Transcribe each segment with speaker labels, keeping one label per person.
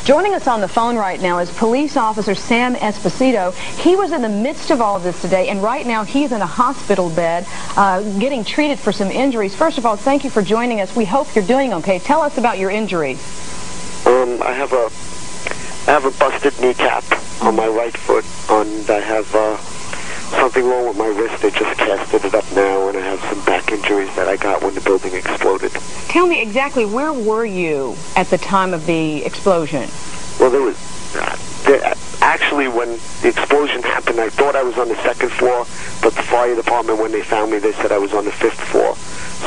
Speaker 1: Joining us on the phone right now is Police Officer Sam Esposito. He was in the midst of all of this today, and right now he's in a hospital bed getting treated for some injuries. First of all, thank you for joining us. We hope you're doing okay. Tell us about your injuries.
Speaker 2: I have a busted kneecap on my right foot, and I have something wrong with my wrist. They just casted it up now, and I have some back injuries that I got when the building exploded.
Speaker 1: Tell me exactly, where were you at the time of the explosion?
Speaker 2: Well, actually, when the explosion happened, I thought I was on the second floor, but the fire department, when they found me, they said I was on the fifth floor.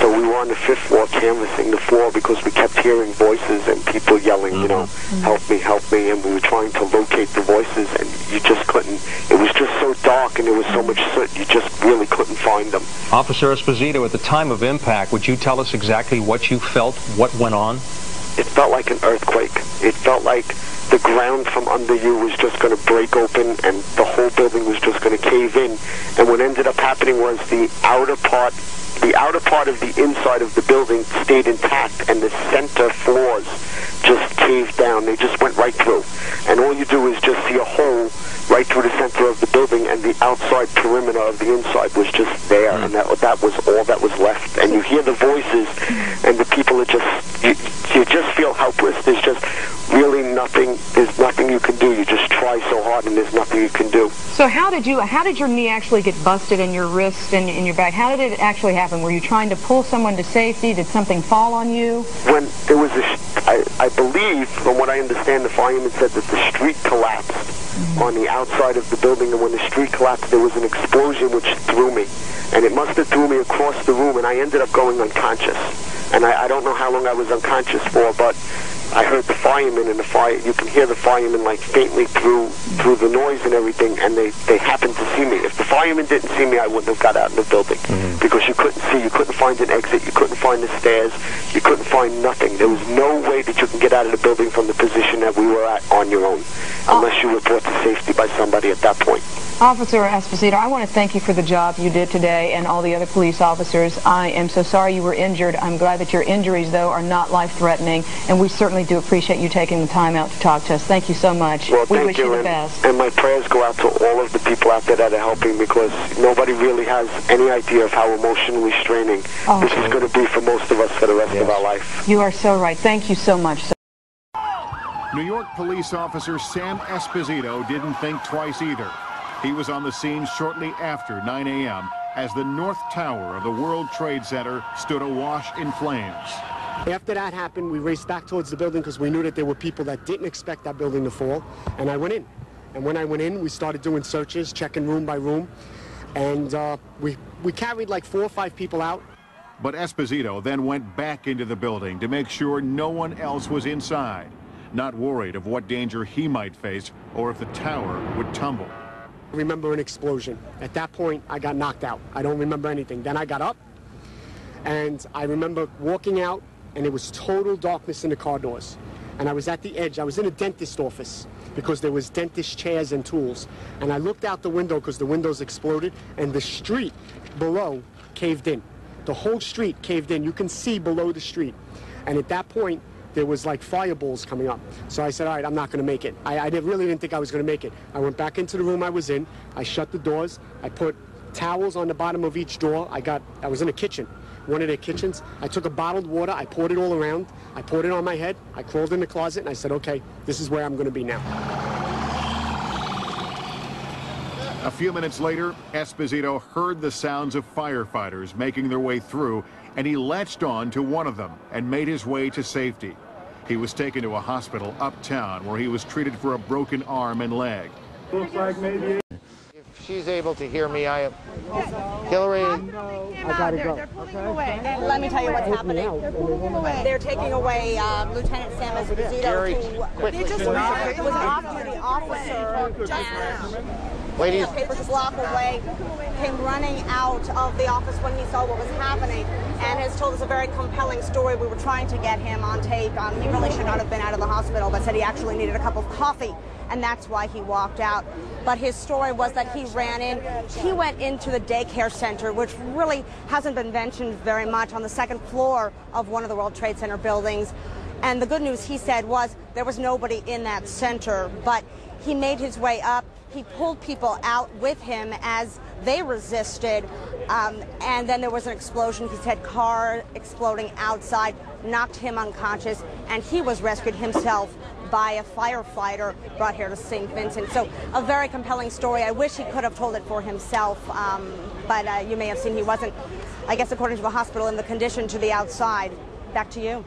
Speaker 2: So we were on the fifth floor canvassing the floor because we kept hearing voices and people yelling, you know, help me, and we were trying to locate the voices, and you just couldn't. It was just so dark, and there was so much soot, you just really couldn't find them.
Speaker 3: Officer Esposito, at the time of impact, would you tell us exactly what you felt, what went on?
Speaker 2: It felt like an earthquake. It felt like the ground from under you was just going to break open, and the whole building was just going to cave in. And what ended up happening was the outer part of the inside of the building stayed intact, and the center floors just caved down. They just went right through. And all you do is just see a hole right through the center of the building, and the outside perimeter of the inside was just there, and that was all that was left. And you hear the voices, and the people are just, you just feel helpless. There's just really nothing, there's nothing you can do. You just try so hard, and there's nothing you can do.
Speaker 1: So how did your knee actually get busted in your wrist and in your back? How did it actually happen? Were you trying to pull someone to safety? Did something fall on you?
Speaker 2: When there was I believe, from what I understand, the fireman said that the street collapsed on the outside of the building, and when the street collapsed, there was an explosion which threw me. And it must have threw me across the room, and I ended up going unconscious. And I don't know how long I was unconscious for, but I heard the firemen, and you can hear the firemen like faintly through the noise and everything, and they happened to see me. If the firemen didn't see me, I wouldn't have got out of the building, because you couldn't see, you couldn't find an exit, you couldn't find the stairs, you couldn't find nothing. There was no way that you can get out of the building from the position that we were at on your own, unless you were brought to safety by somebody at that point.
Speaker 1: Officer Esposito, I want to thank you for the job you did today, and all the other police officers. I am so sorry you were injured. I'm glad that your injuries, though, are not life-threatening, and we certainly do appreciate you taking the time out to talk to us. Thank you so much.
Speaker 2: Well,
Speaker 1: we wish you the best.
Speaker 2: And my prayers go out to all of the people out there that are helping, because nobody really has any idea of how emotionally straining this is going to be for most of us for the rest of our life.
Speaker 1: You are so right. Thank you so much, sir.
Speaker 4: New York police officer Sam Esposito didn't think twice either. He was on the scene shortly after 9 a.m. as the North Tower of the World Trade Center stood awash in flames.
Speaker 5: After that happened, we raced back towards the building because we knew that there were people that didn't expect that building to fall, and I went in. And when I went in, we started doing searches, checking room by room, and we carried like 4 or 5 people out.
Speaker 4: But Esposito then went back into the building to make sure no one else was inside, not worried of what danger he might face or if the tower would tumble.
Speaker 5: I remember an explosion. At that point, I got knocked out. I don't remember anything. Then I got up, and I remember walking out, and it was total darkness in the car doors. And I was at the edge. I was in a dentist's office because there was dentist chairs and tools. And I looked out the window because the windows exploded, and the street below caved in. The whole street caved in. You can see below the street. And at that point, there was like fireballs coming up. So I said, all right, I'm not going to make it. I really didn't think I was going to make it. I went back into the room I was in. I shut the doors. I put towels on the bottom of each door. I was in a kitchen, one of their kitchens. I took a bottled water. I poured it all around. I poured it on my head. I crawled in the closet, and I said, okay, this is where I'm going to be now.
Speaker 4: A few minutes later, Esposito heard the sounds of firefighters making their way through, and he latched on to one of them and made his way to safety. He was taken to a hospital uptown where he was treated for a broken arm and leg.
Speaker 6: Looks like maybe. If she's able to hear me, Hillary.
Speaker 5: I gotta go.
Speaker 7: They're pulling away. And let me tell you what's happening. They're pulling away. They're taking away Lieutenant Sam Esposito, who they just was an off-duty officer.
Speaker 6: Ladies,
Speaker 7: Papers a block away, came running out of the office when he saw what was happening, and has told us a very compelling story. We were trying to get him on tape. He really should not have been out of the hospital, but said he actually needed a cup of coffee, and that's why he walked out. But his story was that he ran in. He went into the daycare center, which really hasn't been mentioned very much, on the second floor of one of the World Trade Center buildings. And the good news, he said, was there was nobody in that center, but he made his way up. He pulled people out with him as they resisted, and then there was an explosion. He said car exploding outside, knocked him unconscious, and he was rescued himself by a firefighter brought here to St. Vincent. So a very compelling story. I wish he could have told it for himself, but you may have seen he wasn't, I guess according to the hospital, in the condition to the outside. Back to you.